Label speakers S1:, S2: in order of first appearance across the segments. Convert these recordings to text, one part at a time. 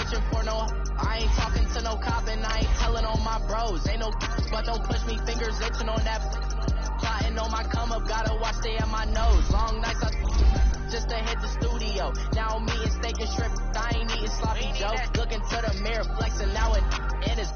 S1: searching for no. I ain't talking to no cop and I ain't telling on my bros. Ain't no but don't push me, fingers itching on that. Plotting on my come up, gotta watch stay at my nose. Long nights just to hit the studio. Now I'm eating steak and shrimp. I ain't eating sloppy joe. Looking to the mirror, flexing now and it's.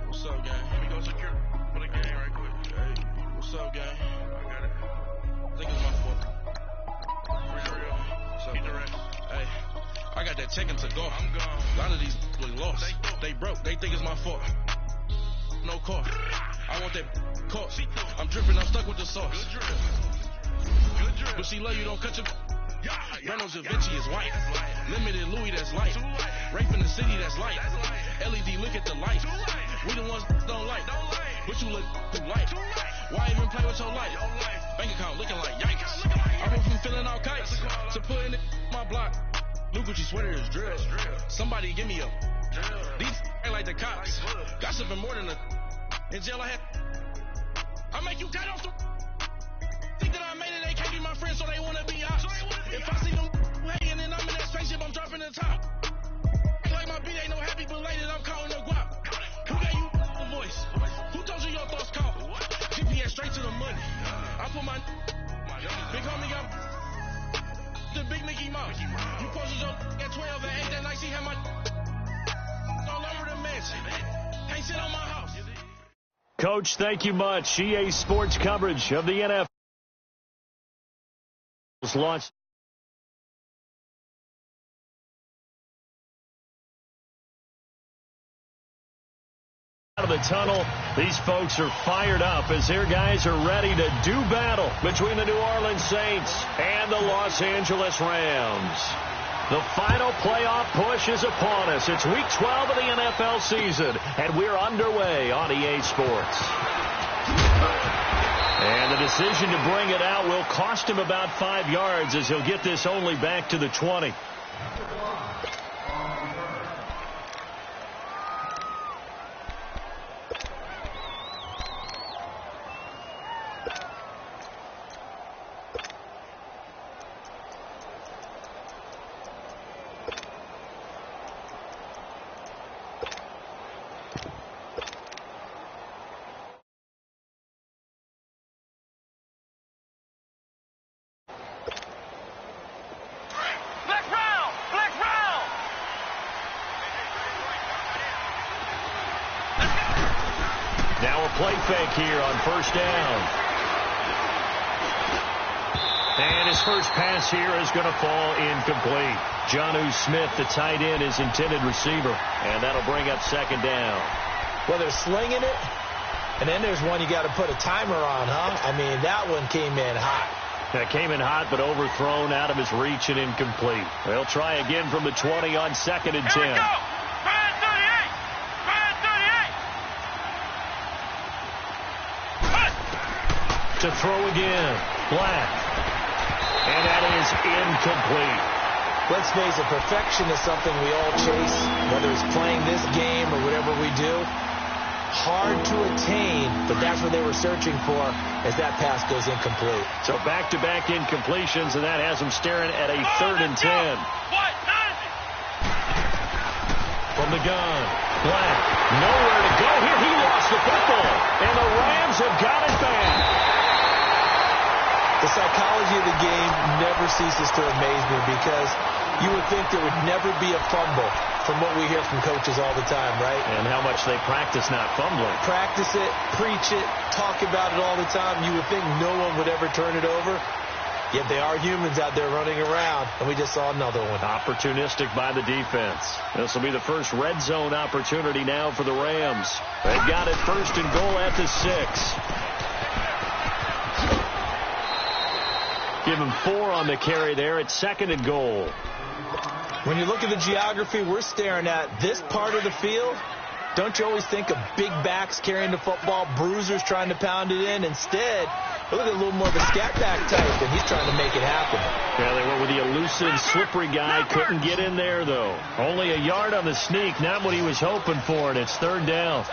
S2: What's up, gang? Let me go secure for the game right quick. Hey, what's up, gang? I got it. I think it's my fault. For real. What's up, direct? Hey, I got that chicken to go. I'm gone. A lot of these look lost. They broke. They think it's my fault. No car. I want that caught. I'm dripping. I'm stuck with the sauce. Good drip. But she love you. Don't cut your. Reynolds Da Vinci is white. Limited Louis, that's light. Rape in the city, that's light. LED, look at the light. We the ones don't like. But you look too light. Why even play with your life? Bank account looking like yikes. I went from filling out kites to putting it in my block. Look what you sweater is drill. Somebody give me a. These ain't like the cops. Gossiping more than a. In jail I had. I make you cut off the. Think that I made it, they can't be my friends, so they wanna be ops. If I see them hating and I'm in that spaceship, I'm dropping the top. Ain't like my beat ain't no happy belated, I'm calling no guap. Who gave you a voice? Who told you your thoughts count? GPS straight to the money. I put my big homie got the big Mickey Mouse. You posted your at 12 and 8 that night, she had my all over the mansion. Can't sit on my house.
S3: Coach, thank you much. EA Sports coverage of the NFL. Launched out of the tunnel. These folks are fired up as their guys are ready to do battle between the New Orleans Saints and the Los Angeles Rams. The final playoff push is upon us. It's week 12 of the NFL season, and we're underway on EA Sports. And the decision to bring it out will cost him about 5 yards as he'll get this only back to the 20. Now a play fake here on first down. And his first pass here is going to fall incomplete. Jonnu Smith, the tight end, his intended receiver. And that'll bring up second down.
S4: Well, they're slinging it. And then there's one you got to put a timer on, huh? I mean, that one came in hot.
S3: That came in hot, but overthrown out of his reach and incomplete. They'll try again from the 20 on second and 10.
S2: Here we go.
S3: To throw again. Black. And that is incomplete.
S4: Let's face it, perfection is something we all chase, whether it's playing this game or whatever we do. Hard to attain, but that's what they were searching for as that pass goes incomplete.
S3: So back-to-back incompletions, and that has them staring at a 3rd and 10. From the gun. Black. Nowhere to go here. He lost the football. And the Rams have got it back.
S4: The psychology of the game never ceases to amaze me because you would think there would never be a fumble from what we hear from coaches all the time, right?
S3: And how much they practice not fumbling.
S4: Practice it, preach it, talk about it all the time. You would think no one would ever turn it over. Yet they are humans out there running around, and we just saw another one.
S3: Opportunistic by the defense. This will be the first red zone opportunity now for the Rams. They've got it 1st and goal at the 6. Give him 4 on the carry there at 2nd and goal.
S4: When you look at the geography, we're staring at this part of the field Don't you always think of big backs carrying the football, bruisers trying to pound it in? Instead, look at a little more of a scat back type, and he's trying to make it happen.
S3: Yeah, they went with the elusive, slippery guy. Couldn't get in there, though. Only a yard on the sneak, not what he was hoping for, and it's third down.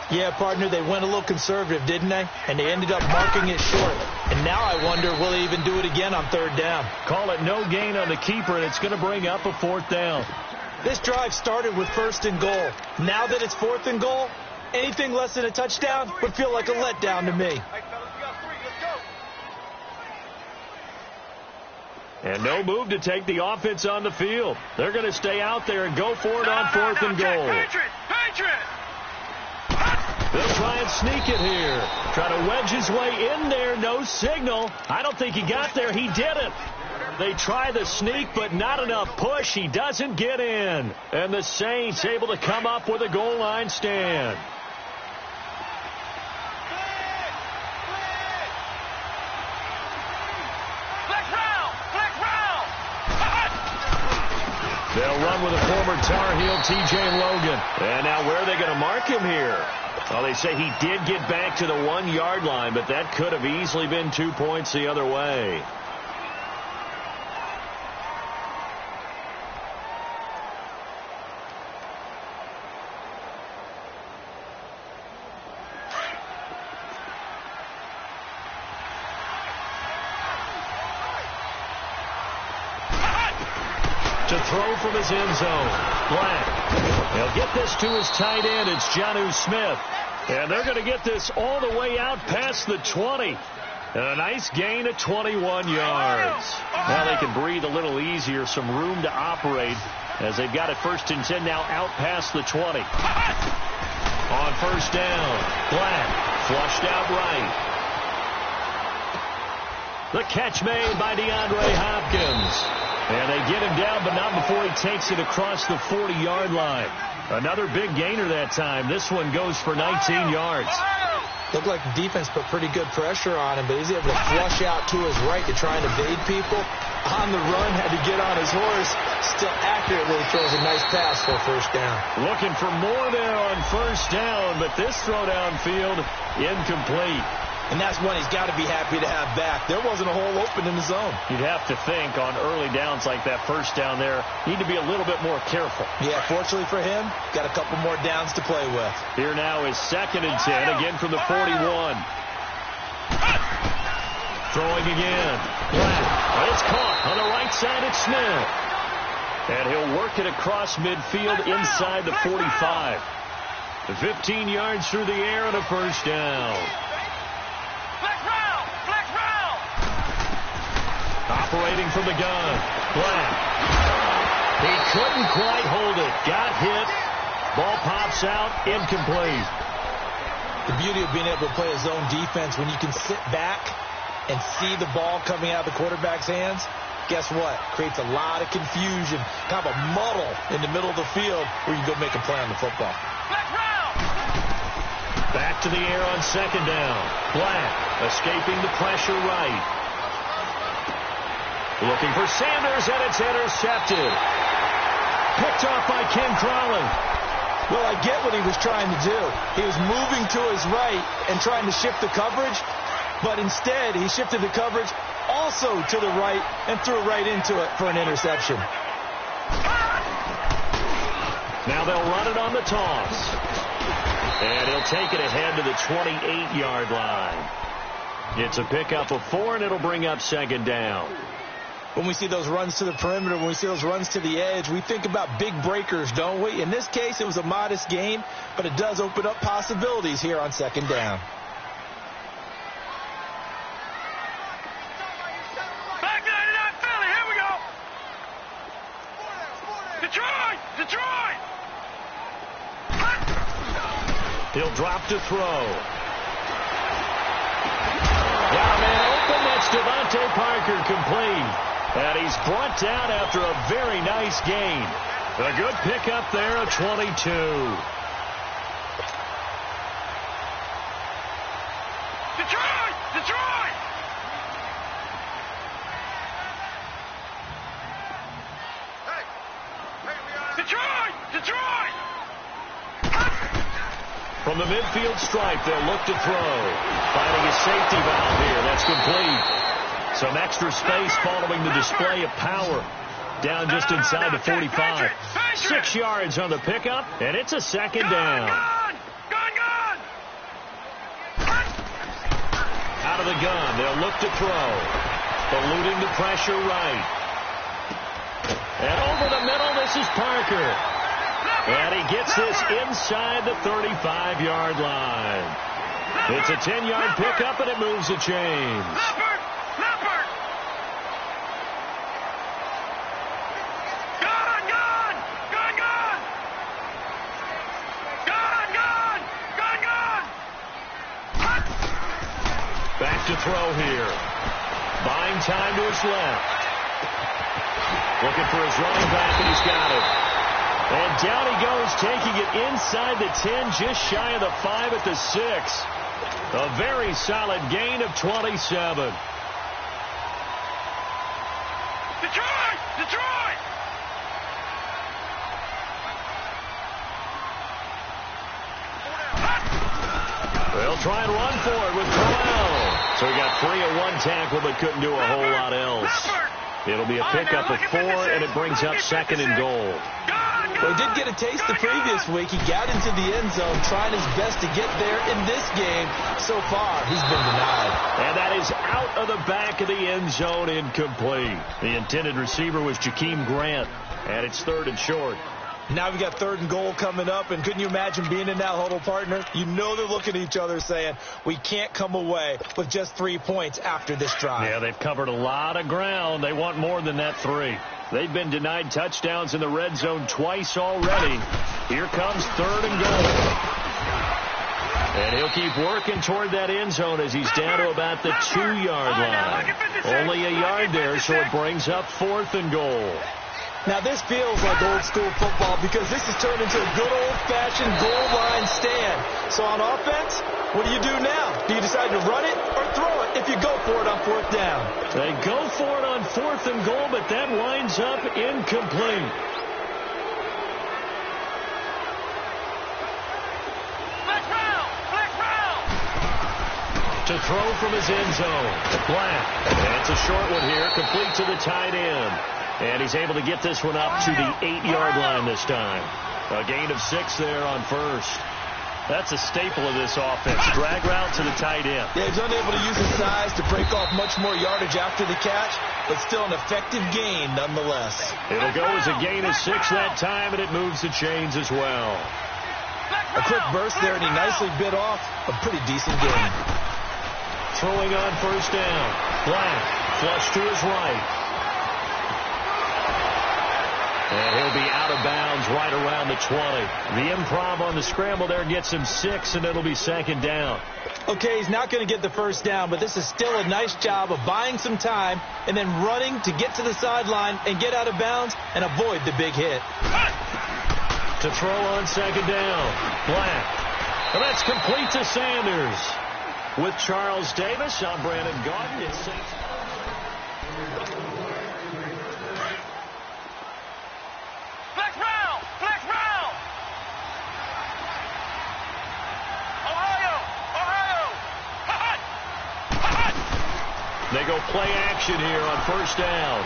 S4: Yeah, partner, they went a little conservative, didn't they? And they ended up marking it short. And now I wonder, will they even do it again on third down?
S3: Call it no gain on the keeper, and it's going to bring up a fourth down.
S4: This drive started with 1st and goal. Now that it's 4th and goal, anything less than a touchdown would feel like a letdown to me.
S3: And no move to take the offense on the field. They're going to stay out there and go for it on 4th and goal. They'll try and sneak it here. Try to wedge his way in there. No signal. I don't think he got there. He didn't. They try the sneak, but not enough push. He doesn't get in. And the Saints able to come up with a goal line stand. They'll run with a former Tar Heel, T.J. Logan. And now where are they going to mark him here? Well, they say he did get back to the 1-yard line, but that could have easily been 2 points the other way. To throw from his end zone. Black. He'll get this to his tight end. It's Jonnu Smith. And they're going to get this all the way out past the 20. And a nice gain of 21 yards. Now they can breathe a little easier. Some room to operate as they've got it 1st and 10 now out past the 20. On 1st down. Black. Flushed out right. The catch made by DeAndre Hopkins. And they get him down, but not before he takes it across the 40-yard line. Another big gainer that time. This one goes for 19 yards.
S4: Looked like the defense put pretty good pressure on him, but he's able to flush out to his right to try and evade people. On the run, had to get on his horse. Still accurately throws a nice pass for a 1st down.
S3: Looking for more there on 1st down, but this throw downfield incomplete.
S4: And that's one he's got to be happy to have back. There wasn't a hole open in the zone.
S3: You'd have to think on early downs like that 1st down there, need to be a little bit more careful.
S4: Yeah, fortunately for him, got a couple more downs to play with.
S3: Here now is 2nd and 10, again from the 41. Throwing again. Black. It's caught on the right side of Smith. And he'll work it across midfield inside the 45. 15 yards through the air and a 1st down. Operating from the gun. Black. He couldn't quite hold it. Got hit. Ball pops out. Incomplete.
S4: The beauty of being able to play a zone defense when you can sit back and see the ball coming out of the quarterback's hands, guess what? Creates a lot of confusion. Kind of a muddle in the middle of the field where you go make a play on the football.
S3: Back to the air on 2nd down. Black escaping the pressure right. Looking for Sanders, and it's intercepted. Picked off by Ken Crawley.
S4: Well, I get what he was trying to do. He was moving to his right and trying to shift the coverage, but instead he shifted the coverage also to the right and threw right into it for an interception.
S3: Now they'll run it on the toss. And he'll take it ahead to the 28-yard line. It's a pickup of 4, and it'll bring up 2nd down.
S4: When we see those runs to the perimeter, when we see those runs to the edge, we think about big breakers, don't we? In this case, it was a modest gain, but it does open up possibilities here on 2nd down.
S5: Back 99 Philly, here we go. Detroit! Detroit!
S3: He'll drop to throw. Got a man open. That's Devontae Parker complete. And he's brought down after a very nice gain. A good pickup there at 22.
S5: Detroit! Detroit! Detroit! Detroit!
S3: From the midfield stripe, they'll look to throw. Finding a safety valve here. That's complete. Some extra space following the display of power. Down just inside the 45. 6 yards on the pickup, and it's a second down. Out of the gun, they'll look to throw. Eluding the pressure right. And over the middle, this is Parker. And he gets this inside the 35-yard line. It's a 10-yard pickup, and it moves the chains. Back to throw here. Buying time to his left. Looking for his running back, and he's got it. And down he goes, taking it inside the 10, just shy of the 5 at the 6. A very solid gain of 27.
S5: Detroit! Detroit!
S3: They'll try and run for it with Crowell. So he got free of one tackle, but couldn't do a whole lot else. It'll be a pickup of 4, and it brings up 2nd and goal.
S4: Well, he did get a taste the previous week. He got into the end zone, trying his best to get there in this game. So far, he's been denied.
S3: And that is out of the back of the end zone, incomplete. The intended receiver was Jakeem Grant, and it's 3rd and short.
S4: Now we got 3rd and goal coming up, and couldn't you imagine being in that huddle, partner? You know they're looking at each other saying, we can't come away with just 3 points after this drive.
S3: Yeah, they've covered a lot of ground. They want more than that 3. They've been denied touchdowns in the red zone twice already. Here comes 3rd and goal. And he'll keep working toward that end zone as he's down to about the 2-yard line. Only a yard there, so it brings up 4th and goal.
S4: Now, this feels like old-school football because this has turned into a good old-fashioned goal line stand. So on offense, what do you do now? Do you decide to run it or throw it if you go for it on 4th down?
S3: They go for it on 4th and goal, but that winds up incomplete. To throw from his end zone. Black. And it's a short one here, complete to the tight end. And he's able to get this one up to the 8-yard line this time. A gain of 6 there on 1st. That's a staple of this offense. Drag route to the tight end.
S4: Yeah, he's unable to use his size to break off much more yardage after the catch, but still an effective gain nonetheless.
S3: It'll go as a gain of 6 that time, and it moves the chains as well.
S4: A quick burst there, and he nicely bit off a pretty decent gain.
S3: Throwing on 1st down. Black, flush to his right. And he'll be out of bounds right around the 20. The improv on the scramble there gets him 6, and it'll be 2nd down.
S4: Okay, he's not going to get the 1st down, but this is still a nice job of buying some time and then running to get to the sideline and get out of bounds and avoid the big hit.
S3: To throw on 2nd down. Black. And that's complete to Sanders. With Charles Davis, I'm Brandon Gaudin. It's Saints. They go play action here on 1st down.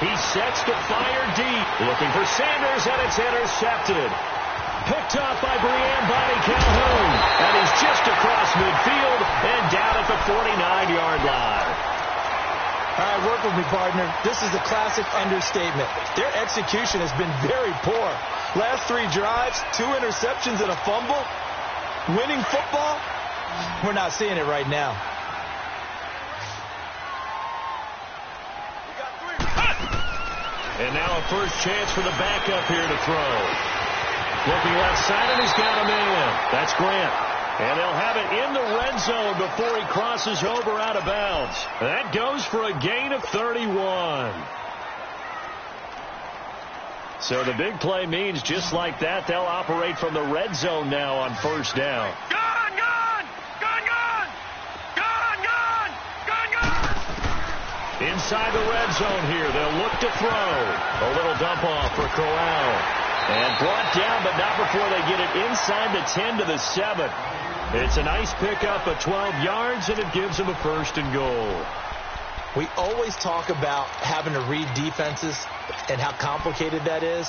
S3: He sets to fire deep. Looking for Sanders, and it's intercepted. Picked off by Brian Bonnie Calhoun. And he's just across midfield and down at the 49-yard line.
S4: All right, work with me, partner. This is a classic understatement. Their execution has been very poor. Last 3 drives, 2 interceptions and a fumble. Winning football? We're not seeing it right now.
S3: And now a first chance for the backup here to throw. Looking left side, and he's got him in. That's Grant. And they'll have it in the red zone before he crosses over out of bounds. That goes for a gain of 31. So the big play means just like that, they'll operate from the red zone now on 1st down. Inside the red zone here, they'll look to throw. A little dump off for Corral. And brought down, but not before they get it inside the 10 to the 7. It's a nice pickup of 12 yards, and it gives them a 1st and goal.
S4: We always talk about having to read defenses and how complicated that is.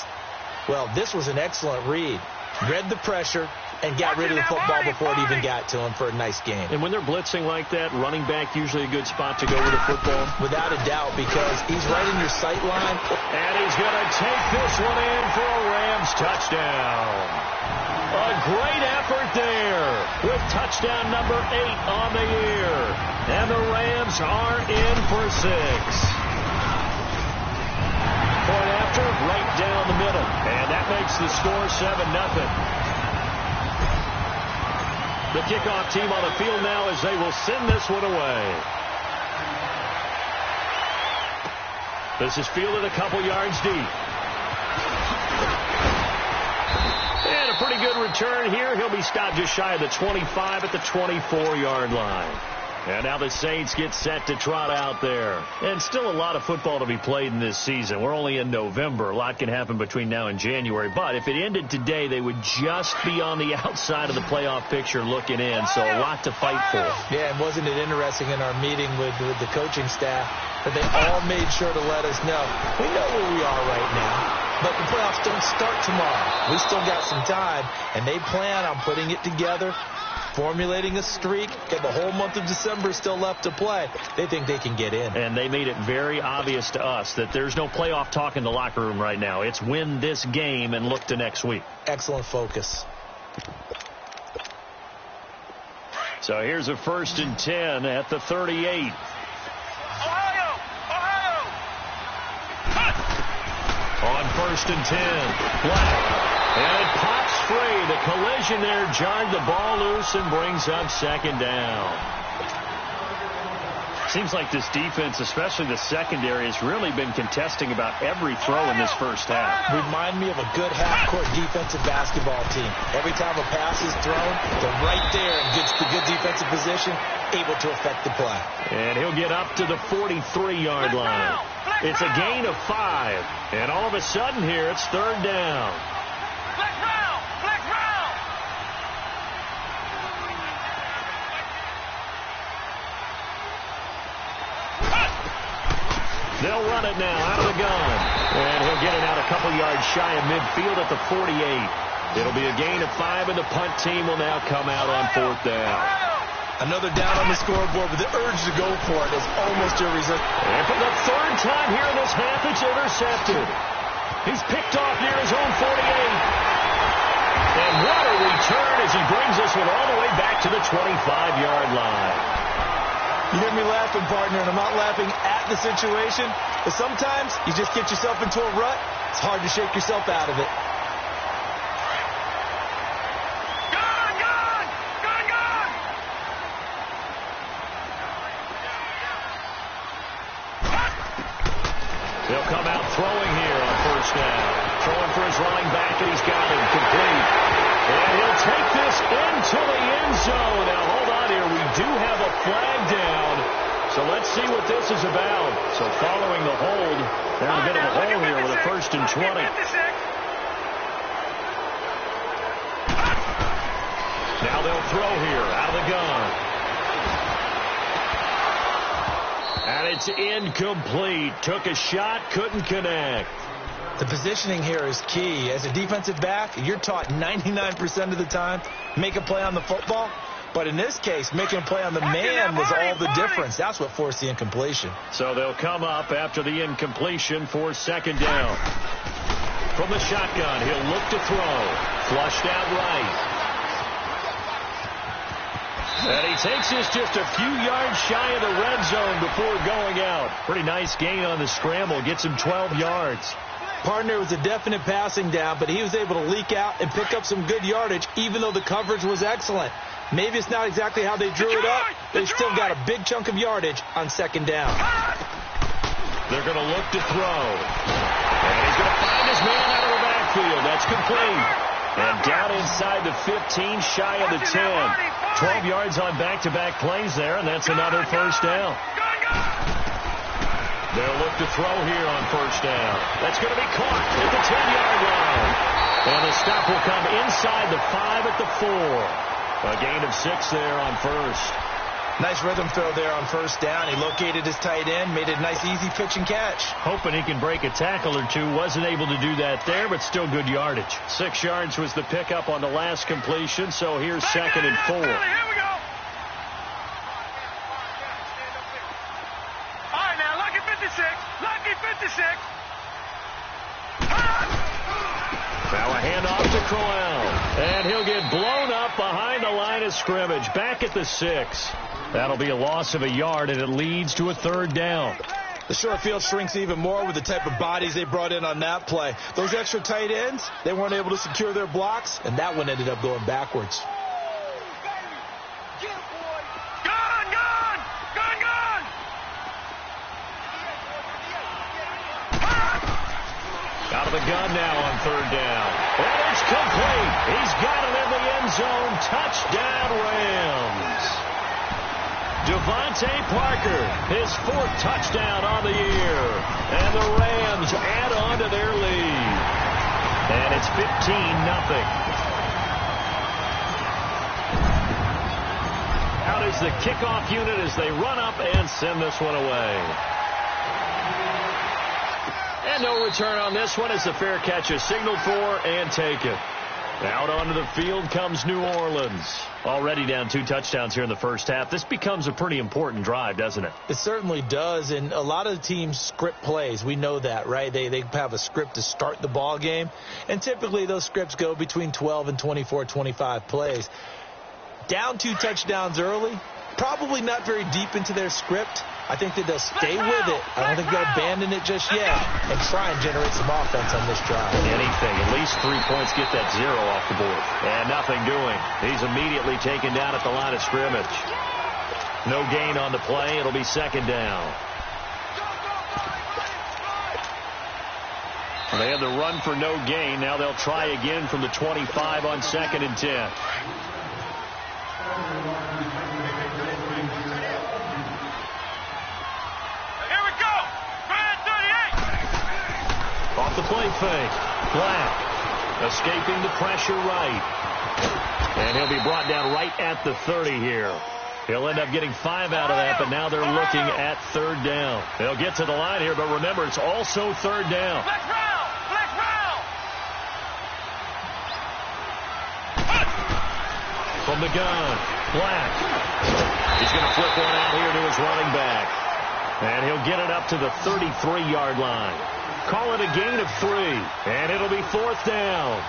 S4: Well, this was an excellent read. Read the pressure and got rid of the football before it even got to him for a nice game.
S3: And when they're blitzing like that, running back usually a good spot to go with the football?
S4: Without a doubt, because he's right in your sight line.
S3: And he's going to take this one in for a Rams touchdown. A great effort there with touchdown number 8 on the year. And the Rams are in for 6. Point after, right down the middle. And that makes the score 7-0. The kickoff team on the field now as they will send this one away. This is fielded a couple yards deep. And a pretty good return here. He'll be stopped just shy of the 25 at the 24-yard line. And now the Saints get set to trot out there. And still a lot of football to be played in this season. We're only in November. A lot can happen between now and January. But if it ended today, they would just be on the outside of the playoff picture looking in. So a lot to fight for.
S4: Yeah, and wasn't it interesting in our meeting with the coaching staff that they all made sure to let us know, we know where we are right now, but the playoffs don't start tomorrow. We still got some time, and they plan on putting it together, formulating a streak, and the whole month of December is still left to play. They think they can get in.
S3: And they made it very obvious to us that there's no playoff talk in the locker room right now. It's win this game and look to next week.
S4: Excellent focus.
S3: So here's a 1st and 10 at the 38. On 1st and 10, Black. And it pops free. The collision there jarred the ball loose and brings up 2nd down. Seems like this defense, especially the secondary, has really been contesting about every throw in this first half.
S4: Remind me of a good half-court defensive basketball team. Every time a pass is thrown, they're right there in good defensive position, able to affect the play.
S3: And he'll get up to the 43-yard line. It's a gain of 5. And all of a sudden here, it's 3rd down. They'll run it now out of the gun. And he'll get it out a couple yards shy of midfield at the 48. It'll be a gain of 5, and the punt team will now come out on 4th down.
S4: Another down on the scoreboard, but the urge to go for it is almost irresistible.
S3: And for the 3rd time here in this half, it's intercepted. He's picked off near his own 48. And what a return as he brings this one all the way back to the 25-yard line.
S4: You hear me laughing, partner, and I'm not laughing at the situation, but sometimes you just get yourself into a rut. It's hard to shake yourself out of it.
S3: He'll come out throwing here on 1st down. Throwing for his running back, and he's got him complete. And he'll take this into the end zone. Now, hold on here. We do have a flag down. So let's see what this is about. So following the hold, they're in a bit of a hole here with a 1st and 20. Now they'll throw here out of the gun. And it's incomplete. Took a shot, couldn't connect.
S4: The positioning here is key. As a defensive back, you're taught 99% of the time, make a play on the football. But in this case, making a play on the man was all the difference. That's what forced the incompletion.
S3: So they'll come up after the incompletion for 2nd down. From the shotgun, he'll look to throw. Flushed out right. And he takes this just a few yards shy of the red zone before going out. Pretty nice gain on the scramble. Gets him 12 yards.
S4: Partner was a definite passing down, but he was able to leak out and pick up some good yardage, even though the coverage was excellent. Maybe it's not exactly how they drew it up. They still got a big chunk of yardage on 2nd down.
S3: They're going to look to throw. And he's going to find his man out of the backfield. That's complete. And down inside the 15, shy of the 10. 12 yards on back-to-back plays there, and that's another 1st down. They'll look to throw here on 1st down. That's going to be caught at the 10-yard line. And the stop will come inside the 5 at the 4. A gain of 6 there on first.
S4: Nice rhythm throw there on first down. He located his tight end, made it a nice easy pitch and catch.
S3: Hoping he can break a tackle or two. Wasn't able to do that there, but still good yardage. 6 yards was the pickup on the last completion, so here's 2nd and 4.
S5: Here we go. All right, now, lucky 56. Lucky 56.
S3: Now a handoff to Crowell. And he'll get blown up behind the line of scrimmage. Back at the 6. That'll be a loss of a yard, and it leads to a 3rd down.
S4: The short field shrinks even more with the type of bodies they brought in on that play. Those extra tight ends, they weren't able to secure their blocks, and that one ended up going backwards.
S5: Gone, gone, gone, gone.
S3: Out of the gun now on 3rd down. And it's complete. He's got it in the end zone. Touchdown, Rams. Devontae Parker, his 4th touchdown on the year. And the Rams add on to their lead. And it's 15-0. Out is the kickoff unit as they run up and send this one away. And no return on this one as the fair catch is signaled for and taken. Out onto the field comes New Orleans. Already down 2 touchdowns here in the first half. This becomes a pretty important drive, doesn't it?
S4: It certainly does, and a lot of teams script plays. We know that, right? They have a script to start the ball game, and typically those scripts go between 12 and 24, 25 plays. Down 2 touchdowns early, probably not very deep into their script. I think that they'll stay with it. I don't think they'll abandon it just yet and try and generate some offense on this drive.
S3: Anything. At least 3 points, get that 0 off the board. And nothing doing. He's immediately taken down at the line of scrimmage. No gain on the play. It'll be 2nd down. They had the run for no gain. Now they'll try again from the 25 on 2nd and 10. Off the play fake. Black escaping the pressure right. And he'll be brought down right at the 30 here. He'll end up getting 5 out of that, but now they're looking at 3rd down. They'll get to the line here, but remember, it's also 3rd down.
S5: Let's roll! Let's roll!
S3: From the gun, Black. He's going to flip one out here to his running back. And he'll get it up to the 33-yard line. Call it a gain of 3, and it'll be 4th down.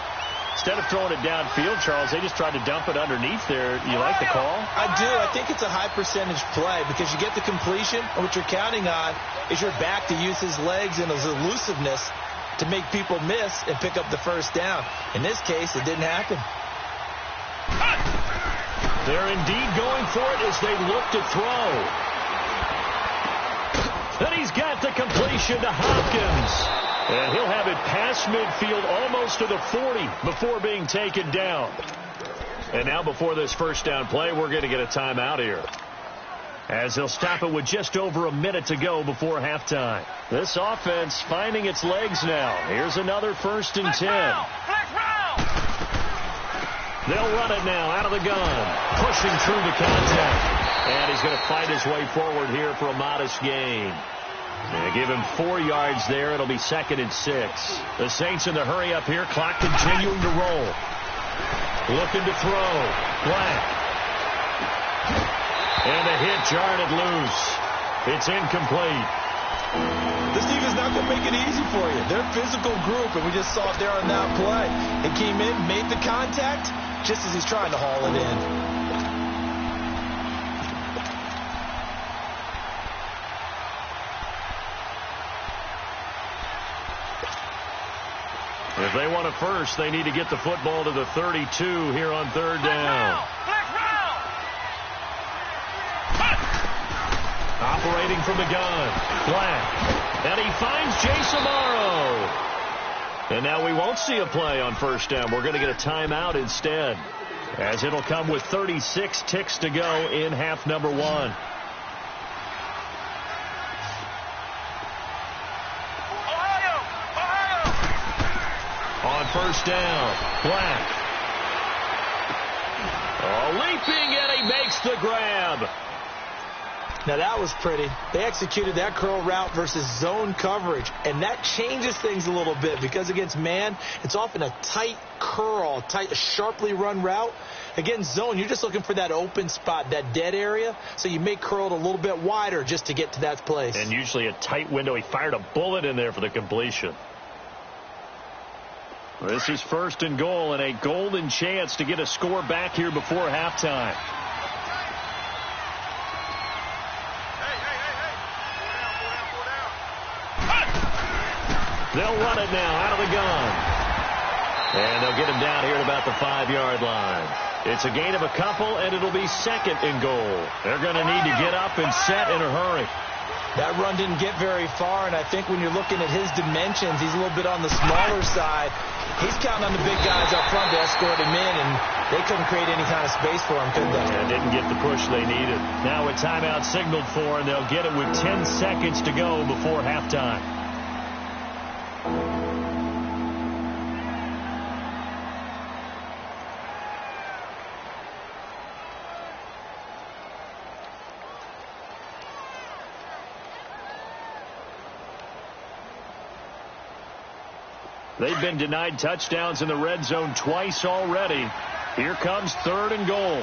S3: Instead of throwing it downfield, Charles, they just tried to dump it underneath there. You like the call?
S4: I do. I think it's a high-percentage play because you get the completion, and what you're counting on is your back to use his legs and his elusiveness to make people miss and pick up the 1st down. In this case, it didn't happen.
S3: They're indeed going for it as they look to throw. And he's got the completion to Hopkins. And he'll have it past midfield almost to the 40 before being taken down. And now before this 1st down play, we're going to get a timeout here. As he'll stop it with just over a minute to go before halftime. This offense finding its legs now. Here's another 1st and 10. They'll run it now out of the gun. Pushing through the contact. And he's going to fight his way forward here for a modest gain. They give him 4 yards there. It'll be 2nd and 6. The Saints in the hurry up here. Clock continuing to roll. Looking to throw. Black. And the hit jarred it loose. It's incomplete.
S4: This defense is not going to make it easy for you. They're a physical group, and we just saw it there on that play. He came in, made the contact, just as he's trying to haul it in.
S3: If they want a first, they need to get the football to the 32 here on 3rd down. Operating from the gun. Black. And he finds Jason Morrow. And now we won't see a play on 1st down. We're going to get a timeout instead, as it'll come with 36 ticks to go in half number 1. On first down. Black. Oh, leaping, and he makes the grab.
S4: Now, that was pretty. They executed that curl route versus zone coverage, and that changes things a little bit because against man, it's often a tight curl, tight, sharply run route. Against zone, you're just looking for that open spot, that dead area, so you may curl it a little bit wider just to get to that place.
S3: And usually a tight window. He fired a bullet in there for the completion. This is first and goal, and a golden chance to get a score back here before halftime. They'll run it now out of the gun. And they'll get him down here at about the 5-yard line. It's a gain of a couple, and it'll be second and goal. They're going to need to get up and set in a hurry.
S4: That run didn't get very far, and I think when you're looking at his dimensions, he's a little bit on the smaller side. He's counting on the big guys up front to escort him in, and they couldn't create any kind of space for him, could they?
S3: And didn't get the push they needed. Now a timeout signaled for, and they'll get it with 10 seconds to go before halftime. They've been denied touchdowns in the red zone twice already. Here comes third and goal.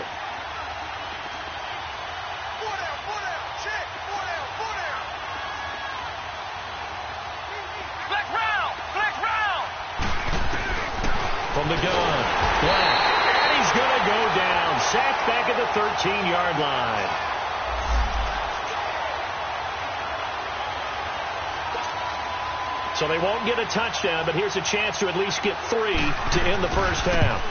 S3: From the gun, Black, and he's going to go down. Sacked back at the 13-yard line. So they won't get a touchdown, but here's a chance to at least get 3 to end the first half.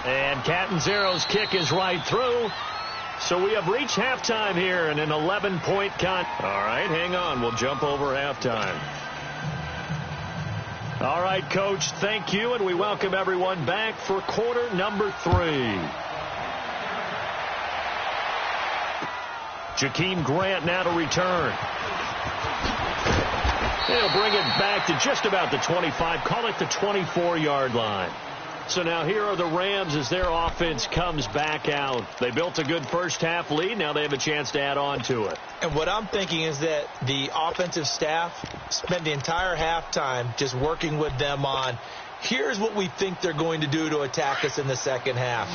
S3: And Catanzaro's kick is right through. So we have reached halftime here in an 11-point con. All right, hang on. We'll jump over halftime. All right, Coach, thank you, and we welcome everyone back for quarter number 3. Jakeem Grant now to return. They'll bring it back to just about the 25, call it the 24-yard line. So now here are the Rams as their offense comes back out. They built a good first-half lead. Now they have a chance to add on to it.
S4: And what I'm thinking is that the offensive staff spent the entire halftime just working with them on, here's what we think they're going to do to attack us in the second half.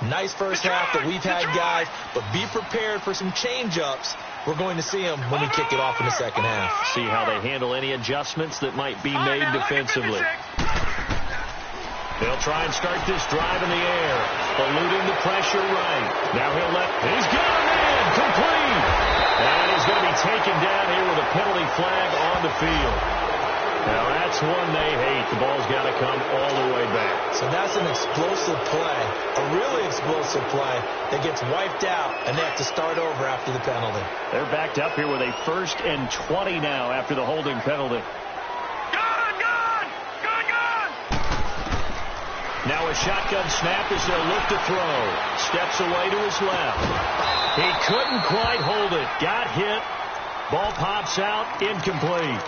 S4: Nice first half that we've had, guys, but be prepared for some change-ups. We're going to see them when we kick it off in the second half.
S3: See how they handle any adjustments that might be made defensively. They'll try and start this drive in the air, eluding the pressure right. Now he's got him in, complete. And he's going to be taken down here with a penalty flag on the field. Now that's one they hate. The ball's got to come all the way back. So that's an explosive play, a really explosive play that gets wiped out, and they have to start over after the penalty. They're backed up here with a 1st and 20 now after the holding penalty. Now a shotgun snap as they'll look to throw. Steps away to his left. He couldn't quite hold it. Got hit. Ball pops out. Incomplete.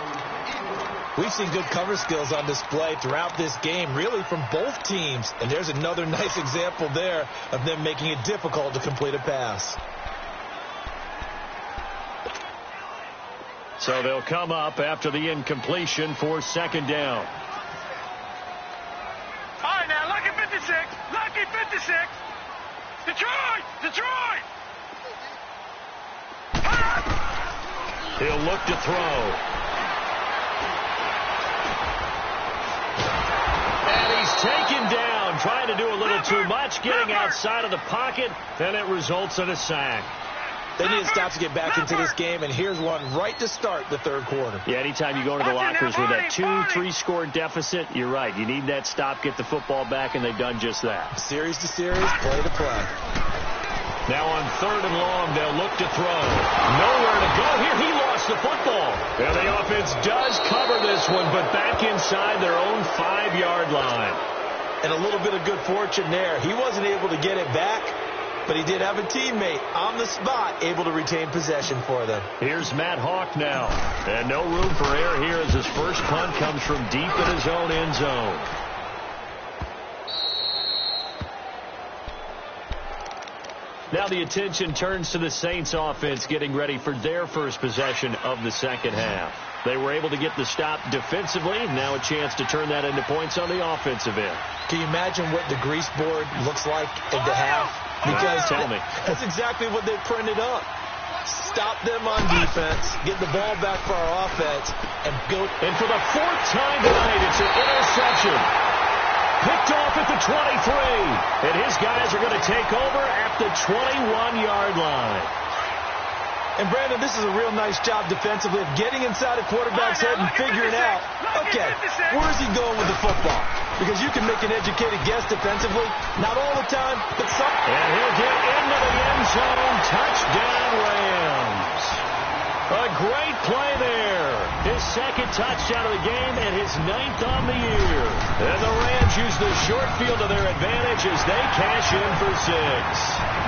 S4: We've seen good cover skills on display throughout this game, really from both teams. And there's another nice example there of them making it difficult to complete a pass.
S3: So they'll come up after the incompletion for second down.
S5: All right, now, lucky 56. Lucky 56. Detroit! Detroit!
S3: He'll look to throw. And he's taken down, trying to do a little too much, getting outside of the pocket. Then it results in a sack.
S4: They need to stop to get back into this game, and here's one right to start the third quarter.
S3: Yeah, anytime you go into the lockers with that 2-3 score deficit, you're right. You need that stop, get the football back, and they've done just that.
S4: Series to series, play to play.
S3: Now on third and long, they'll look to throw. Nowhere to go here. He lost the football. And the offense does cover this one, but back inside their own 5-yard line.
S4: And a little bit of good fortune there. He wasn't able to get it back, but he did have a teammate on the spot able to retain possession for them.
S3: Here's Matt Hawk now. And no room for error here as his first punt comes from deep in his own end zone. Now the attention turns to the Saints offense getting ready for their first possession of the second half. They were able to get the stop defensively. Now a chance to turn that into points on the offensive end.
S4: Can you imagine what the grease board looks like at the half? Because
S3: tell me.
S4: That's exactly what they printed up. Stop them on defense, get the ball back for our offense, and go.
S3: And for the fourth time tonight, it's an interception. Picked off at the 23. And his guys are going to take over at the 21-yard line.
S4: And, Brandon, this is a real nice job defensively of getting inside a quarterback's head and figuring out, okay, where's he going with the football? Because you can make an educated guess defensively. Not all the time, but some.
S3: And he'll get into the end zone. Touchdown, Rams. A great play there. His second touchdown of the game and his 9th on the year. And the Rams use the short field to their advantage as they cash in for 6.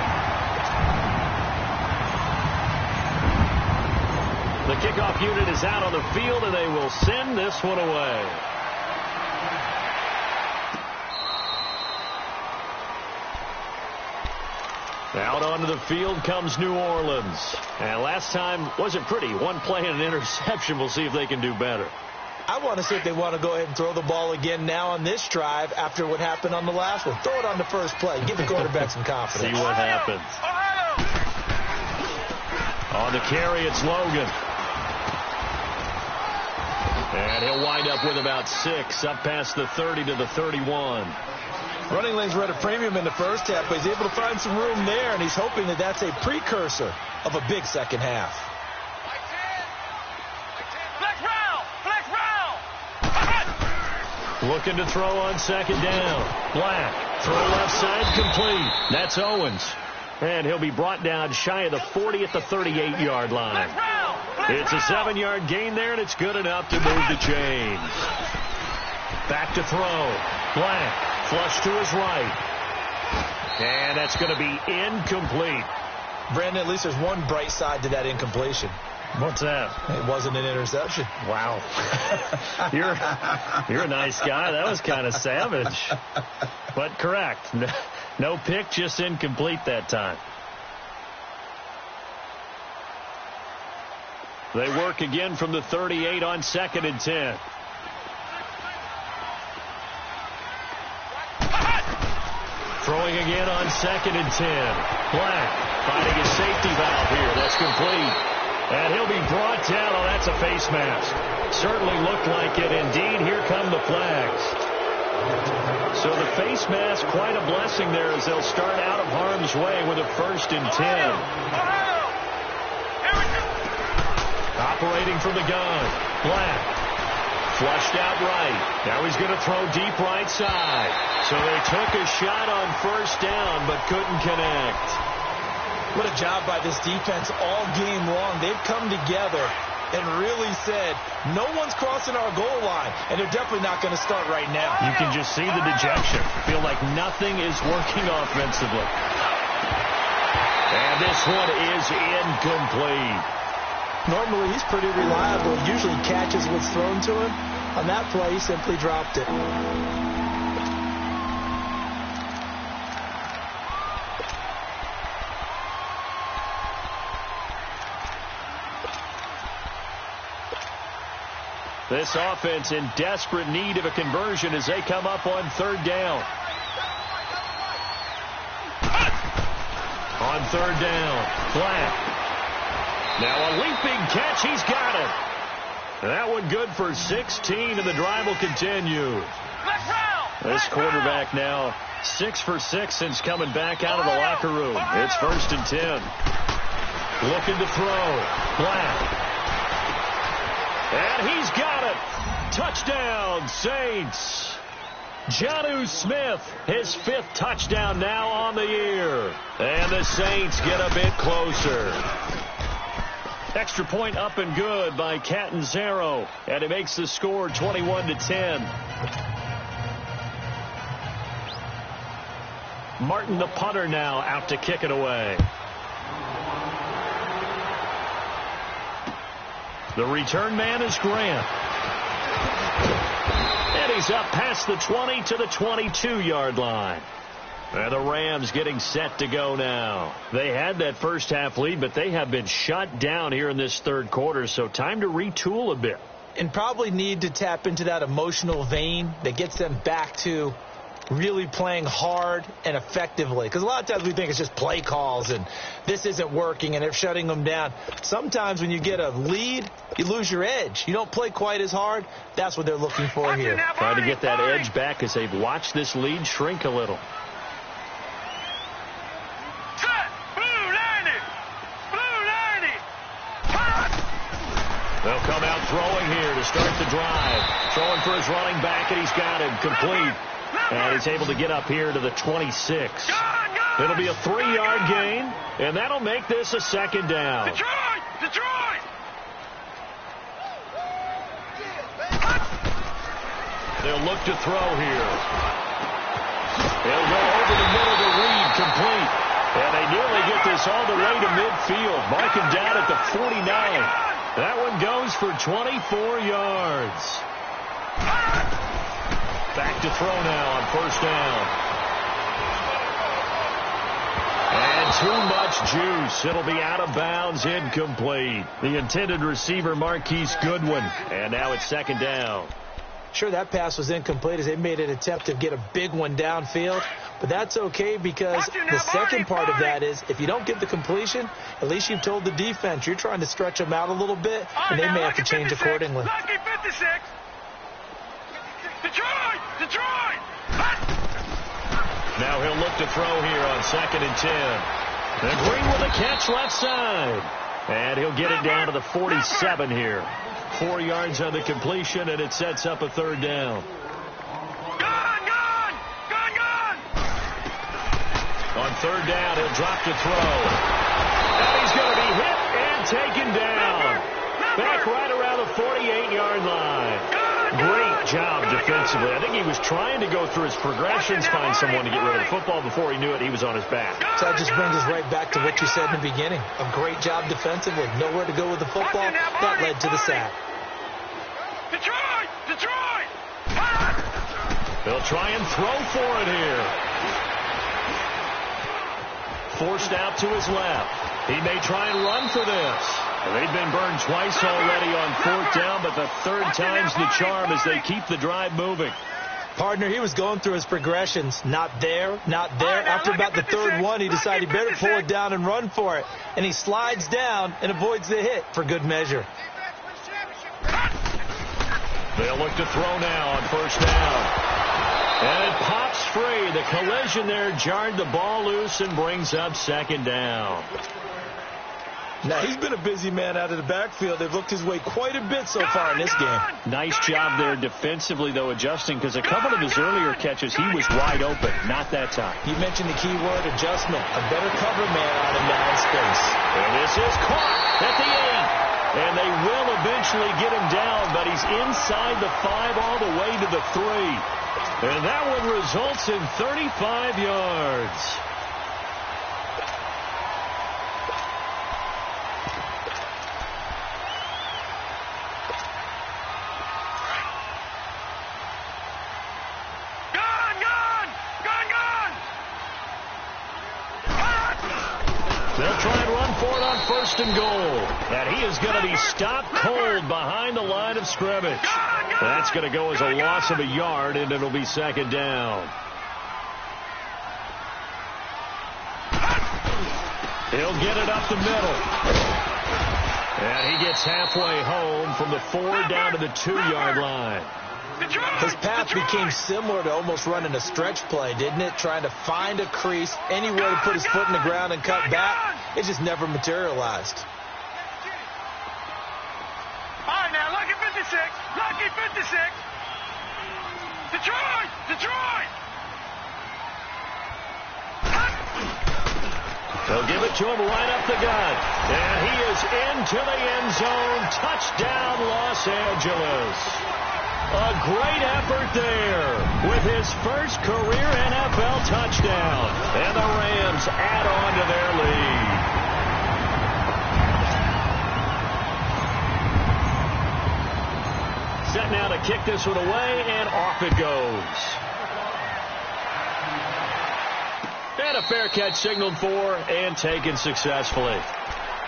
S3: The kickoff unit is out on the field, and they will send this one away. Out onto the field comes New Orleans. And last time wasn't pretty. One play and an interception. We'll see if they can do better.
S4: I want to see if they want to go ahead and throw the ball again now on this drive after what happened on the last one. Throw it on the first play. Give the quarterback some confidence.
S3: See what happens. On the carry, it's Logan. And he'll wind up with about 6, up past the 30 to the 31.
S4: Running lanes were at a premium in the first half, but he's able to find some room there, and he's hoping that that's a precursor of a big second half.
S3: Looking to throw on second down. Black. Throw left side complete. That's Owens. And he'll be brought down shy of the 40 at the 38-yard line. It's a 7-yard gain there, and it's good enough to move the chains. Back to throw. Black. Flush to his right. And that's going to be incomplete.
S4: Brandon, at least there's one bright side to that incompletion.
S3: What's that?
S4: It wasn't an interception.
S3: Wow. You're a nice guy. That was kind of savage. But correct. No pick, just incomplete that time. They work again from the 38 on 2nd and 10. Throwing again on 2nd and 10. Black finding a safety valve here. That's complete. And he'll be brought down. Oh, that's a face mask. Certainly looked like it. Indeed, here come the flags. So the face mask, quite a blessing there as they'll start out of harm's way with a 1st and 10. Operating from the gun. Black. Flushed out right. Now he's going to throw deep right side. So they took a shot on 1st down but couldn't connect.
S4: What a job by this defense all game long. They've come together and really said, no one's crossing our goal line, and they're definitely not going to start right now.
S3: You can just see the dejection. Feel like nothing is working offensively. And this one is incomplete.
S4: Normally, he's pretty reliable. Usually catches what's thrown to him. On that play, he simply dropped it.
S3: This offense in desperate need of a conversion as they come up on 3rd down. On 3rd down, Black. Now a leaping catch, he's got it. That one good for 16, and the drive will continue. This quarterback now 6 for 6 since coming back out of the locker room. It's 1st and 10. Looking to throw. Black. And he's got it. Touchdown, Saints. Jonnu Smith, his 5th touchdown now on the year. And the Saints get a bit closer. Extra point up and good by Catanzaro. And it makes the score 21-10. Martin, the punter, now out to kick it away. The return man is Grant. And he's up past the 20 to the 22-yard line. And the Rams getting set to go now. They had that first half lead, but they have been shut down here in this third quarter, so time to retool a bit.
S4: And probably need to tap into that emotional vein that gets them back to really playing hard and effectively. Because a lot of times we think it's just play calls and this isn't working and they're shutting them down. Sometimes when you get a lead, you lose your edge. You don't play quite as hard. That's what they're looking for here.
S3: Trying to get that edge back as they've watched this lead shrink a little. They'll come out throwing here to start the drive. Throwing for his running back, and he's got him complete. And he's able to get up here to the 26. It'll be a 3-yard gain, and that'll make this a second down.
S5: Detroit!
S3: They'll look to throw here. They'll go over the middle to Reed, complete. And they nearly get this all the way to midfield. Mark him down at the 49. That one goes for 24 yards. Back to throw now on first down. And too much juice. It'll be out of bounds, incomplete. The intended receiver, Marquise Goodwin. And now it's second down.
S4: Sure, that pass was incomplete as they made an attempt to get a big one downfield. But that's okay because the second part of that is if you don't get the completion, at least you've told the defense you're trying to stretch them out a little bit, and they may have to change accordingly.
S5: Lucky 56. Detroit!
S3: Now he'll look to throw here on 2nd and 10. And Green with a catch left side. And he'll get it down to the 47 here. 4 yards on the completion, and it sets up a third down.
S5: Gone!
S3: On third down, he'll drop to throw. And he's going to be hit and taken down. Back right around the 48-yard line. Great job defensively. I think he was trying to go through his progressions, find someone to get rid of the football. Before he knew it, he was on his back.
S4: So that just brings us right back to what you said in the beginning. A great job defensively. Nowhere to go with the football. That led to the sack.
S5: Detroit!
S3: They'll try and throw for it here. Forced out to his left. He may try and run for this. They've been burned twice already on 4th down, but the third time's the charm as they keep the drive moving.
S4: Partner, he was going through his progressions. Not there. After about the third one, he decided he better pull it down and run for it. And he slides down and avoids the hit for good measure.
S3: They'll look to throw now on first down. And it pops free. The collision there jarred the ball loose and brings up second down.
S4: Now, he's been a busy man out of the backfield. They've looked his way quite a bit so far in this game.
S3: Nice job there defensively, though, adjusting, because a couple of his earlier catches, he was wide open. Not that time.
S4: You mentioned the key word, adjustment. A better cover man on him now in space.
S3: And this is caught at the 8. And they will eventually get him down, but he's inside the 5 all the way to the 3. And that one results in 35 yards. They'll try and run for it on 1st and goal. And he is going to be stopped cold behind the line of scrimmage. That's going to go as a loss of a yard, and it'll be second down. He'll get it up the middle. And he gets halfway home from the 4 down to the 2-yard line.
S4: His path became similar to almost running a stretch play, didn't it? Trying to find a crease, anywhere to put his foot in the ground and cut back. It just never materialized.
S5: All right, now, lucky 56. Lucky 56. Detroit!
S3: They'll give it to him right up the gut. And he is into the end zone. Touchdown, Los Angeles. A great effort there with his first career NFL touchdown. And the Rams add on to their lead. Set now to kick this one away, and off it goes. And a fair catch signaled for and taken successfully.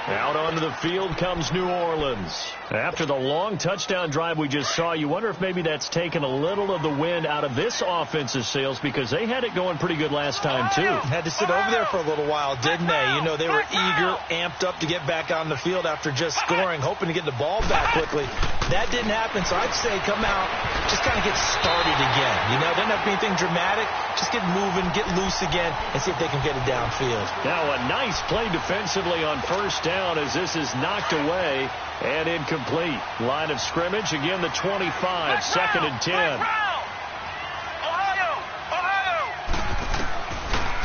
S3: Out onto the field comes New Orleans. After the long touchdown drive we just saw, you wonder if maybe that's taken a little of the wind out of this offensive sails, because they had it going pretty good last time, too.
S4: Had to sit over there for a little while, didn't they? You know, they were eager, amped up to get back on the field after just scoring, hoping to get the ball back quickly. That didn't happen, so I'd say come out, just kind of get started again. You know, doesn't have to be anything dramatic. Just get moving, get loose again, and see if they can get it downfield.
S3: Now a nice play defensively on first down as this is knocked away and incomplete. Line of scrimmage, again the 25, second and 10.
S5: Ohio!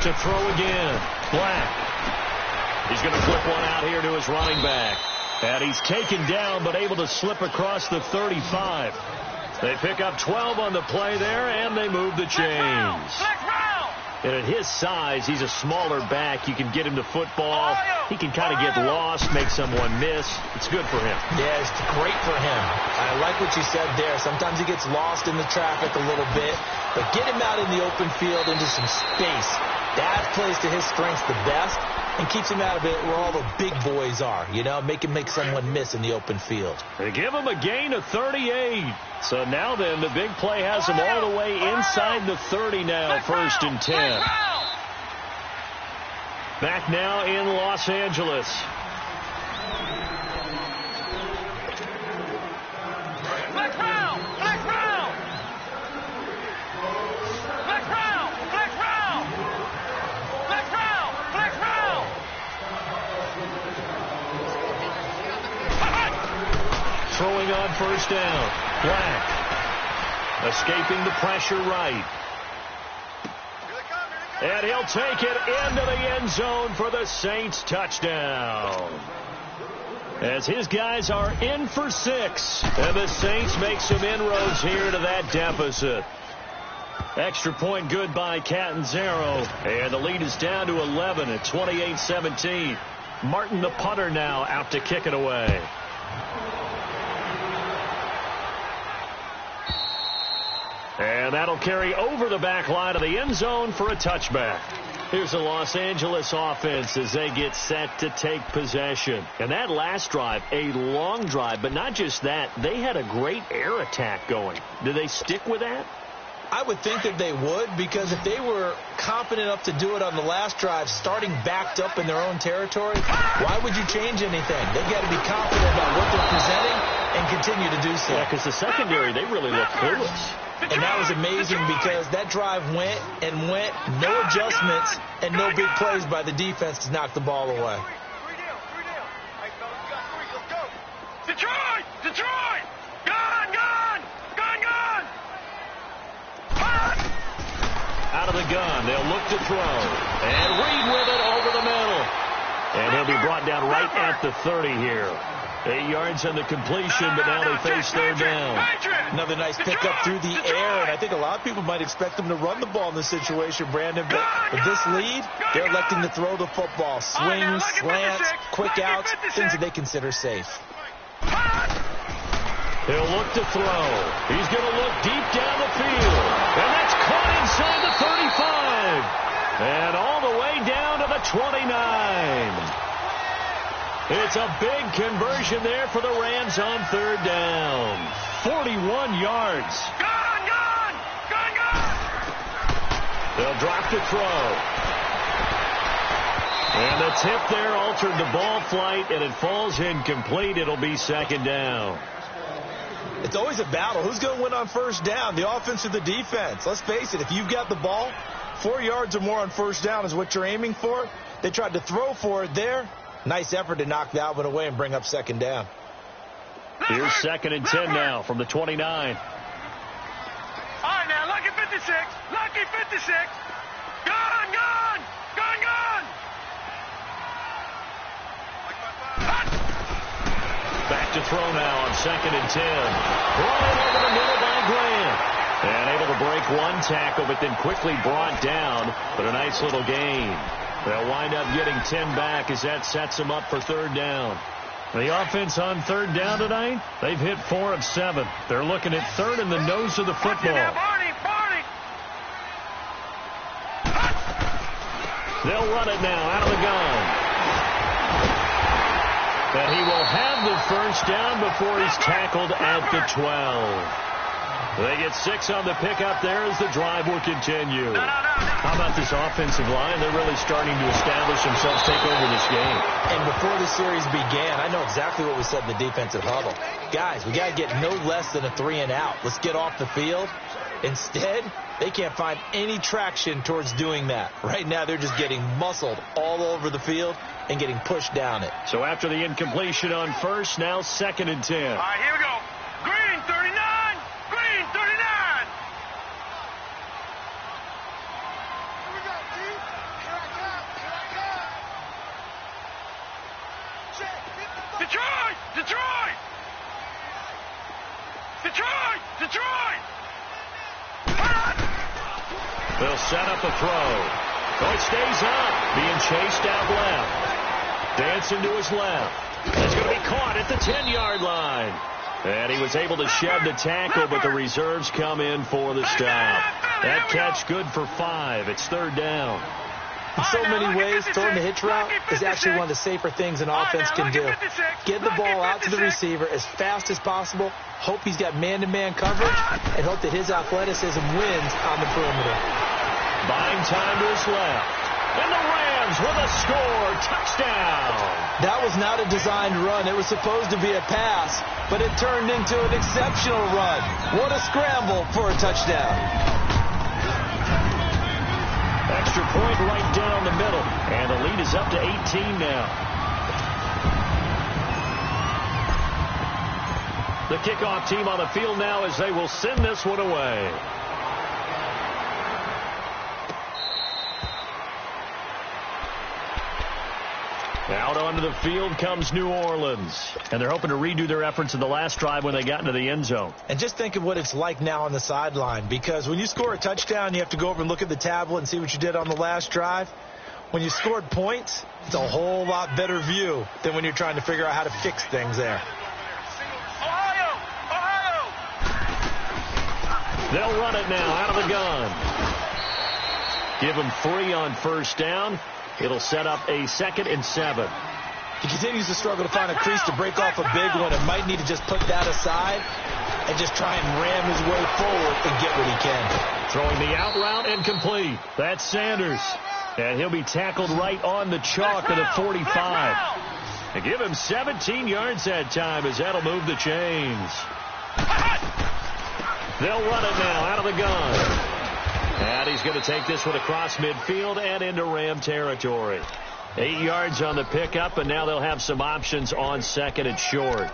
S3: To throw again, Black. He's going to flip one out here to his running back. And he's taken down but able to slip across the 35. They pick up 12 on the play there, and they move the chains. And at his size, he's a smaller back. You can get him to football. He can kind of get lost, make someone miss. It's good for him.
S4: Yeah, it's great for him. I like what you said there. Sometimes he gets lost in the traffic a little bit, but get him out in the open field into some space. That plays to his strengths the best and keeps him out of it where all the big boys are. You know, make him make someone miss in the open field.
S3: They give him a gain of 38. So now then, the big play has him all the way inside the 30 now, first and 10. Back now in Los Angeles.
S5: Black Brown! Black Brown! Black Brown! Black Brown! Black Brown! Black Brown!
S3: Throwing on first down. Black. Escaping the pressure right. And he'll take it into the end zone for the Saints touchdown. As his guys are in for 6. And the Saints make some inroads here to that deficit. Extra point good by Catanzaro. And the lead is down to 11 at 28-17. Martin the punter now out to kick it away. And that'll carry over the back line of the end zone for a touchback. Here's the Los Angeles offense as they get set to take possession. And that last drive, a long drive, but not just that, they had a great air attack going. Do they stick with that?
S4: I would think that they would, because if they were confident enough to do it on the last drive, starting backed up in their own territory, why would you change anything? They've got to be confident about what they're presenting and continue to do so.
S3: Yeah, because the secondary, they really look clueless.
S4: And that was amazing because that drive went and went, no adjustments and no big plays by the defense to knock the ball away.
S5: Detroit! Detroit! Gone! Gone! Gone! Gone!
S3: Out of the gun, they'll look to throw. And Reed with it over the middle. And he'll be brought down right at the 30 here. 8 yards on the completion, but now they face third down.
S4: Another nice pickup through the air, and I think a lot of people might expect them to run the ball in this situation, Brandon, but with this lead, they're electing to throw the football. Swings, slants, quick outs, things that they consider safe.
S3: He'll look to throw. He's going to look deep down the field, and that's caught inside the 35, and all the way down to the 29. It's a big conversion there for the Rams on third down. 41 yards.
S5: Gone! Gone! Gone! Gone!
S3: They'll drop to throw. And the tip there altered the ball flight, and it falls incomplete. It'll be second down.
S4: It's always a battle. Who's going to win on first down, the offense or the defense? Let's face it, if you've got the ball, 4 yards or more on first down is what you're aiming for. They tried to throw for it there. Nice effort to knock that one away and bring up second down.
S3: Here's second and 10 now from the 29.
S5: All right, now, lucky 56. Lucky 56. Gone! Gone! Gone! Gone!
S3: Back Back to throw now on 2nd and 10. Running over the middle by Grant. And able to break one tackle, but then quickly brought down. But a nice little gain. They'll wind up getting 10 back as that sets them up for 3rd down. The offense on 3rd down tonight, they've hit 4 of 7. They're looking at 3rd in the nose of the football. They'll run it now out of the gun. And he will have the 1st down before he's tackled at the 12. They get 6 on the pickup there as the drive will continue. How about this offensive line? They're really starting to establish themselves, take over this game.
S4: And before the series began, I know exactly what we said in the defensive huddle. Guys, we got to get no less than a 3-and-out. Let's get off the field. Instead, they can't find any traction towards doing that. Right now, they're just getting muscled all over the field and getting pushed down it.
S3: So after the incompletion on 1st, now 2nd and 10.
S5: All right, here we go. Green 39. Green 39. Here we go, D. Here I come. Here I come. Check. Detroit. Detroit. Detroit. Detroit.
S3: They'll set up a throw. Oh, it stays up. Being chased out left. Dancing to his left. It's going to be caught at the 10-yard line. And he was able to shed the tackle, but the reserves come in for the stop. That catch good for 5. It's 3rd down.
S4: In so many ways, throwing the hitch route is actually one of the safer things an offense can do. Get the ball out to the receiver as fast as possible, hope he's got man-to-man coverage, and hope that his athleticism wins on the perimeter.
S3: Buying time to his left. And the Rams with a score. Touchdown.
S4: That was not a designed run. It was supposed to be a pass, but it turned into an exceptional run. What a scramble for a touchdown.
S3: Extra point right down the middle. And the lead is up to 18 now. The kickoff team on the field now as they will send this one away. Out onto the field comes New Orleans. And they're hoping to redo their efforts in the last drive when they got into the end zone.
S4: And just think of what it's like now on the sideline. Because when you score a touchdown, you have to go over and look at the tablet and see what you did on the last drive. When you scored points, it's a whole lot better view than when you're trying to figure out how to fix things there.
S3: They'll run it now out of the gun. Give them 3 on 1st down. It'll set up a 2nd and 7.
S4: He continues to struggle to find a crease to break off a big one and might need to just put that aside and just try and ram his way forward and get what he can.
S3: Throwing the out route and complete. That's Sanders. And he'll be tackled right on the chalk of the 45. And give him 17 yards that time as that'll move the chains. They'll run it now out of the gun. And he's going to take this one across midfield and into Ram territory. 8 yards on the pickup, and now they'll have some options on 2nd and short.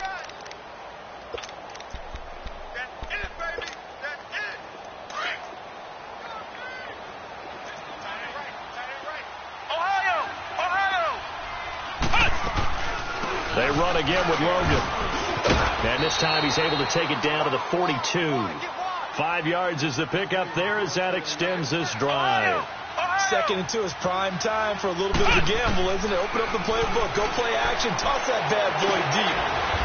S3: They run again with Logan. And this time he's able to take it down to the 42. 5 yards is the pickup there as that extends this drive.
S4: 2nd and 2 is prime time for a little bit of a gamble, isn't it? Open up the playbook, go play action, toss that bad boy deep.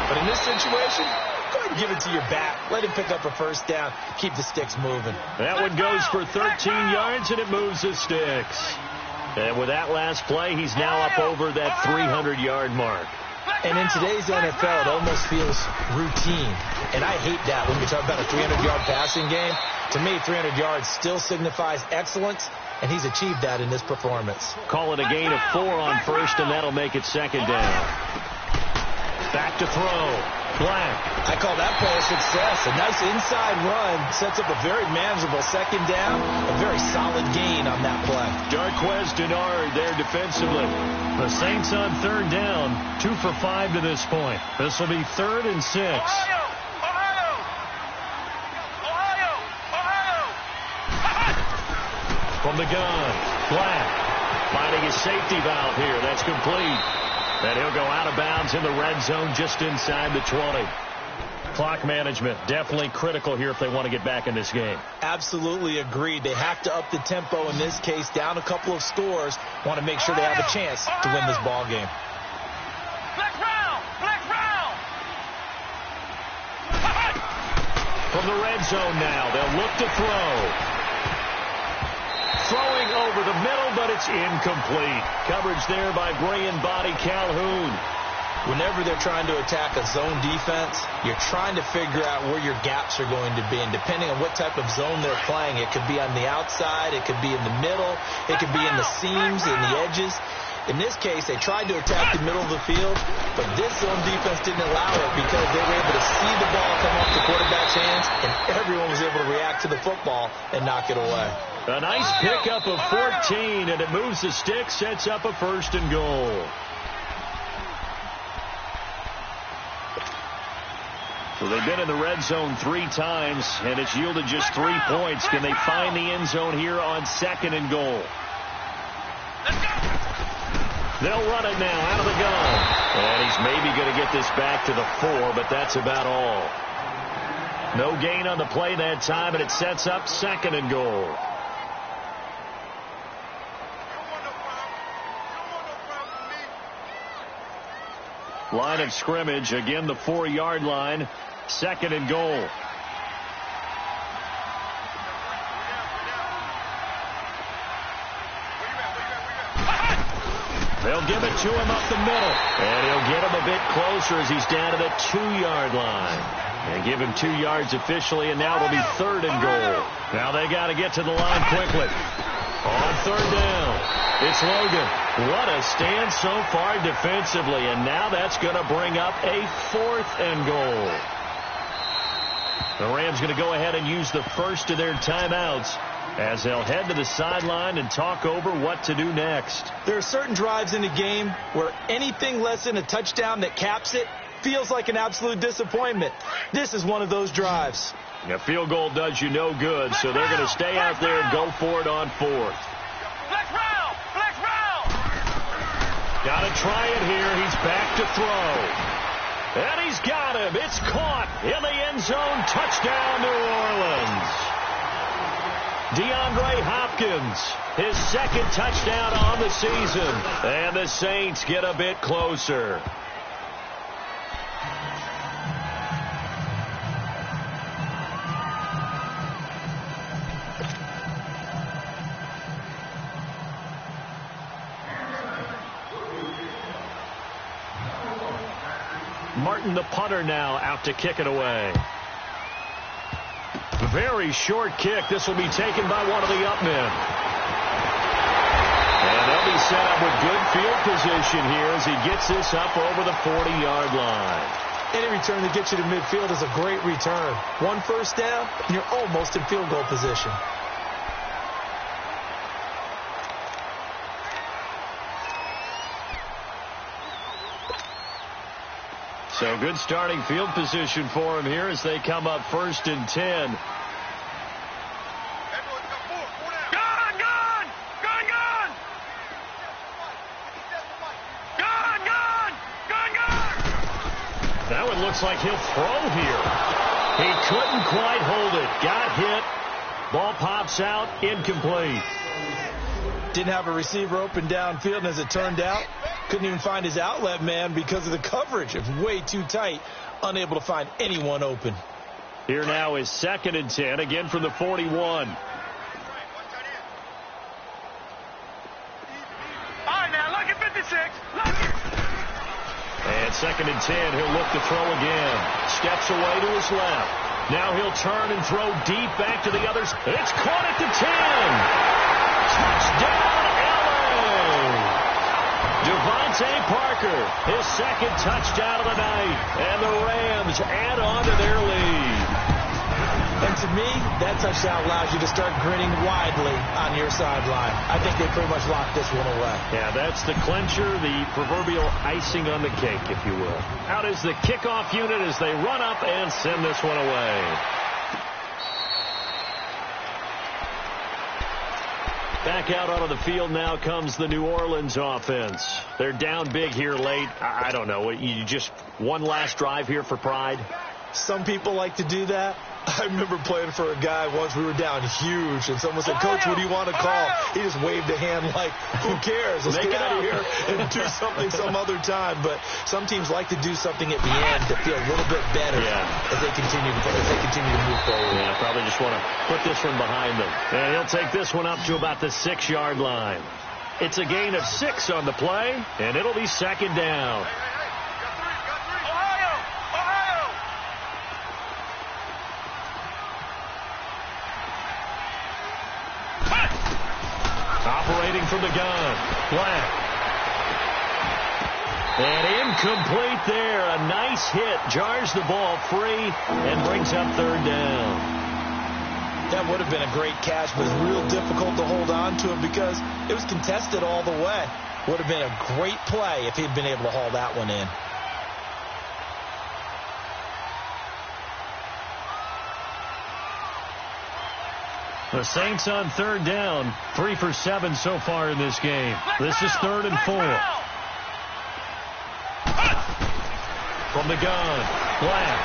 S4: But in this situation, go ahead and give it to your back. Let him pick up a 1st down. Keep the sticks moving.
S3: That one goes for 13 yards, and it moves the sticks. And with that last play, he's now up over that 300-yard mark.
S4: And in today's NFL, it almost feels routine. And I hate that when we talk about a 300-yard passing game. To me, 300 yards still signifies excellence, and he's achieved that in this performance.
S3: Call it a gain of 4 on 1st, and that'll make it 2nd down. Back to throw. Black.
S4: I call that play a success. A nice inside run sets up a very manageable 2nd down. A very solid gain on that play.
S3: Darquez Denard there defensively. The Saints on 3rd down. 2 for 5 to this point. This will be 3rd and 6. From the gun, Black finding his safety valve here. That's complete. And he'll go out of bounds in the red zone just inside the 20. Clock management, definitely critical here if they want to get back in this game.
S4: Absolutely agreed. They have to up the tempo in this case, down a couple of scores. Want to make sure they have a chance to win this ball game.
S5: Flex round! Flex round!
S3: From the red zone now, they'll look to throw. Throwing over the middle, but it's incomplete. Coverage there by Bray and Body Calhoun.
S4: Whenever they're trying to attack a zone defense, you're trying to figure out where your gaps are going to be. And depending on what type of zone they're playing, it could be on the outside, it could be in the middle, it could be in the seams and the edges. In this case, they tried to attack the middle of the field, but this zone defense didn't allow it because they were able to see the ball come off the quarterback's hands, and everyone was able to react to the football and knock it away.
S3: A nice pickup of 14, and it moves the stick, sets up a 1st and goal. So they've been in the red zone 3 times, and it's yielded just 3 points. Can they find the end zone here on 2nd and goal? They'll run it now out of the gun. And he's maybe going to get this back to the 4, but that's about all. No gain on the play that time, and it sets up 2nd and goal. Line of scrimmage, again the 4-yard line. 2nd and goal. They'll give it to him up the middle. And he'll get him a bit closer as he's down to the 2-yard line. And give him 2 yards officially, and now it'll be 3rd and goal. Now they got to get to the line quickly. On 3rd down, it's Logan. What a stand so far defensively, and now that's going to bring up a 4th and goal. The Rams going to go ahead and use the first of their timeouts as they'll head to the sideline and talk over what to do next.
S4: There are certain drives in the game where anything less than a touchdown that caps it feels like an absolute disappointment. This is one of those drives.
S3: A field goal does you no good, so they're going to stay out there and go for it on 4th.
S5: Flex round! Flex round!
S3: Got to try it here. He's back to throw. And he's got him. It's caught in the end zone. Touchdown, New Orleans. DeAndre Hopkins, his 2nd touchdown on the season. And the Saints get a bit closer. Martin, the punter, now out to kick it away. Very short kick. This will be taken by one of the up men. And they'll be set up with good field position here as he gets this up over the 40-yard line.
S4: Any return that gets you to midfield is a great return. 1 first down, and you're almost in field goal position.
S3: So good starting field position for him here as they come up 1st and 10.
S5: Gun! Gun! Gun! Gun! Gun! Gun! Gun! Gun!
S3: That one looks like he'll throw here. He couldn't quite hold it. Got hit. Ball pops out. Incomplete.
S4: Didn't have a receiver open downfield, and as it turned out, couldn't even find his outlet man because of the coverage. It was way too tight, unable to find anyone open.
S3: Here now is 2nd and 10, again from the 41.
S5: All right, now, lucky 56. Lucky.
S3: And 2nd and 10, he'll look to throw again. Steps away to his left. Now he'll turn and throw deep back to the others. It's caught at the 10. Touchdown, LA! Devontae Parker, his 2nd touchdown of the night. And the Rams add on to their lead.
S4: And to me, that touchdown allows you to start grinning widely on your sideline. I think they pretty much locked this one away.
S3: Yeah, that's the clincher, the proverbial icing on the cake, if you will. Out is the kickoff unit as they run up and send this one away. Back out onto the field now comes the New Orleans offense. They're down big here late. I don't know. You just one last drive here for pride?
S4: Some people like to do that. I remember playing for a guy once. We were down huge, and someone said, "Coach, what do you want to call?" He just waved a hand like, "Who cares? Let's get out of here and do something some other time." But some teams like to do something at the end to feel a little bit better as they continue to move forward.
S3: Yeah, probably just want to put this one behind them. And he'll take this one up to about the 6-yard line. It's a gain of 6 on the play, and it'll be second down. Operating from the gun, Black. And incomplete there. A nice hit. Jars the ball free and brings up third down.
S4: That would have been a great catch, but it's real difficult to hold on to it because it was contested all the way. Would have been a great play if he'd been able to haul that one in.
S3: The Saints on third down, 3 for 7 so far in this game. This is 3rd and 4. From the gun, Black.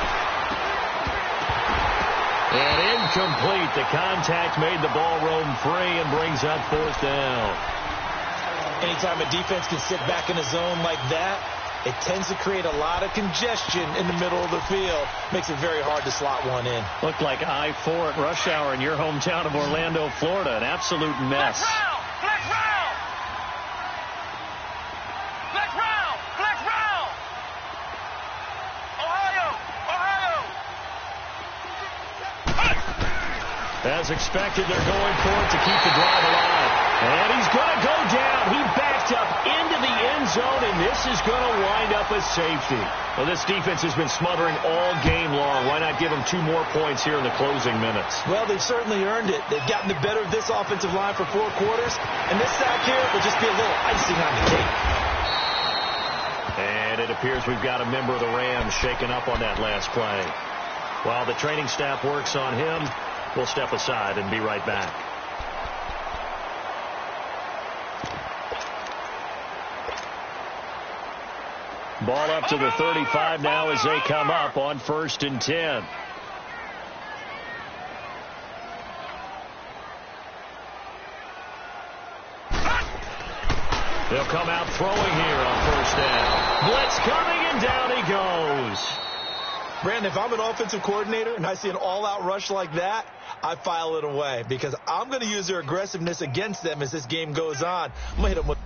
S3: And incomplete. The contact made the ball roam free and brings up 4th down.
S4: Anytime a defense can sit back in a zone like that, it tends to create a lot of congestion in the middle of the field. Makes it very hard to slot one in.
S3: Looked like I-4 at rush hour in your hometown of Orlando, Florida. An absolute mess.
S5: Black round! Black round! Black round! Ohio!
S3: As expected, they're going for it to keep the drive alive. And he's going to go down. He backed up into the end zone, and this is going to wind up a safety. Well, this defense has been smothering all game long. Why not give them 2 more points here in the closing minutes?
S4: Well, they've certainly earned it. They've gotten the better of this offensive line for 4 quarters, and this sack here will just be a little icing on the cake.
S3: And it appears we've got a member of the Rams shaken up on that last play. While the training staff works on him, we'll step aside and be right back. Ball up to the 35 now as they come up on 1st and 10. They'll come out throwing here on 1st down. Blitz coming, and down he goes.
S4: Brandon, if I'm an offensive coordinator and I see an all-out rush like that, I file it away because I'm going to use their aggressiveness against them as this game goes on. I'm going to hit them with